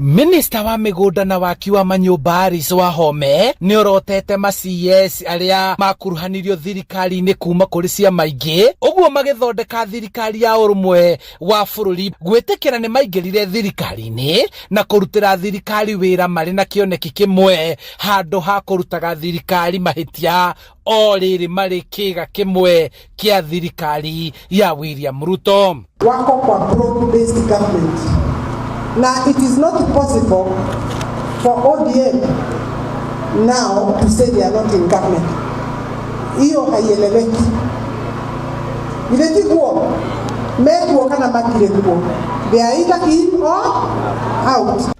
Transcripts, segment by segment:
Minister wa migunda na waki wa manyumba Alice Wahome ni orotete ma CS aria makuruhanirio thirikari-ini kuma kuri ciama ingi uguo magithondeka thirikari ya urumwe wa bururi gwitikira ni maingirire thirikari-ini na kurutira thirikari wira mari na kioneki kimwe handu ha kurutaga thirikari mahitia o riri mari kiga kimwe kia thirikari ya William Ruto. Wako kwa broad based government. Now, it is not possible for ODM now to say they are not in government. Iyo haieleweki. Ileti kuo, meku wakana makile kuo. They are either in or out.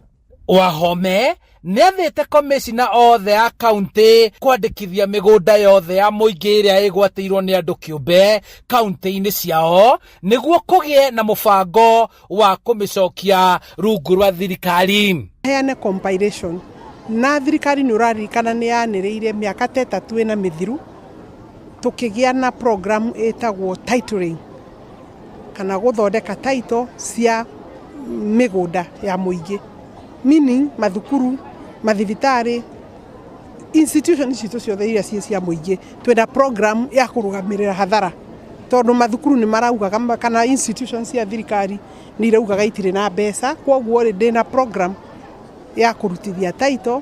Wahome nethete komishina othe a county kwandikithia migunda yothe ya muingi iria igwatirwo ni andu kiumbe county-ini ciao niguo kugie na mubango wa kumicokia rungu rwa thirikari. Heane compilation na thirikari ni uraririkana ni yaniriire miaka 3 ina mithiru tukigia na program etagwo titling kana guthondeka title cia migunda ya muingi, meaning mathukuru, mathibitari, institutions citu ciothe iria cia muingi twenda program ya kurugamirira hathara tondu mathukuru ni maraugaga kana institutions cia thirikari ni iraugaga itire na mbeca, kwoguo ri ndina program ya kurutithia title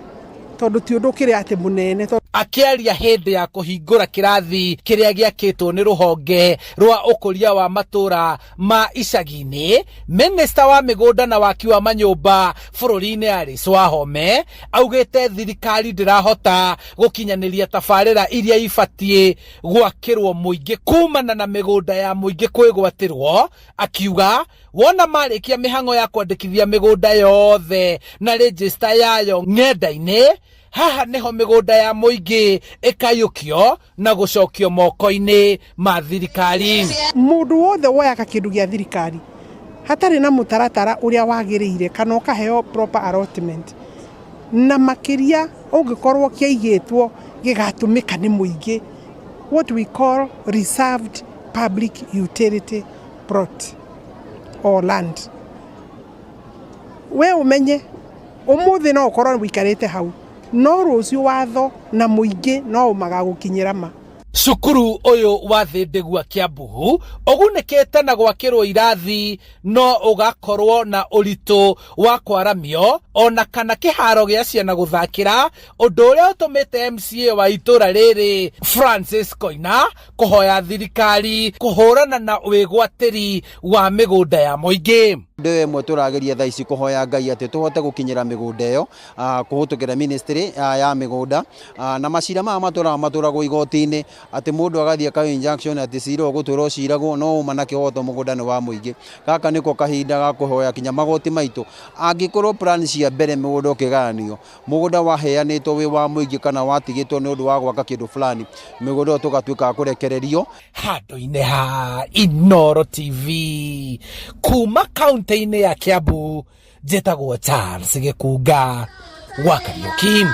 tondu ti undu kiri ati munene. Akiaria hindi ya kuhingura kirathi kiria giakitwo ni ruhonge rwa ukuria wa matura ma icagi-ini, Minister wa migunda na waki wa manyumba bururi-ini Alice Wahome augite thirikari ndirahota gukinyaniria tabarira iria ibatie gwakirwo muingi kumana na migunda ya muingi kwigwatirwo, akiuga wona marikia mihango ya kwandikithia migunda yothe na register yayo ng'enda-ini, haha niho migunda ya muingi ikayukio na gucokio moko-ini ma thirikari. Mundu wothe woyaga kindu gia thirikari hatari na mutaratara uria wagiriire kana ukaheo proper allotment na makiria ungikorwo kiaigitwo gigatumika ni muingi, what we call reserved public utility plot or land. We umenye umuthi no ukorwo wikarite hau no rucio watho na muingi no magagukinyira ma. Cukuru uyu wa Thindegua Kiambu ugunikite na gwakirwo irathi no ugakorwo na uritu wa kwaramio ona kana kiharo gia ciana guthakira, undu uria utumite MCA wa itura riri Francis Koina kuhoya thirikari kuhurana na wigwatiri wa migunda ya muingi. Ndewe mwe turageria thaa ici kuhoya Ngai ati tuhote gukinyira migunda iyo kuhutukira ministry ya migunda na macira maturagwo igoti-ini ati mundu agathie ka injunction ati cira guturwo ciragwo no uma na kihoto mugunda wa muingi. Gaka niko kahinda ga kuhoya kinya magoti maitu angikorwo plan cia mbere migunda ukiganio mugunda waheanitwo wi wa muingi kana watigitwo ni undu wa gwaka kindu fulani migunda tugatuika kurekererio. Handu-ini ha Inooro TV kuma kaunti-ini ya Kiambu, njĩtagwo Charles Gĩkunga wa Kariuki.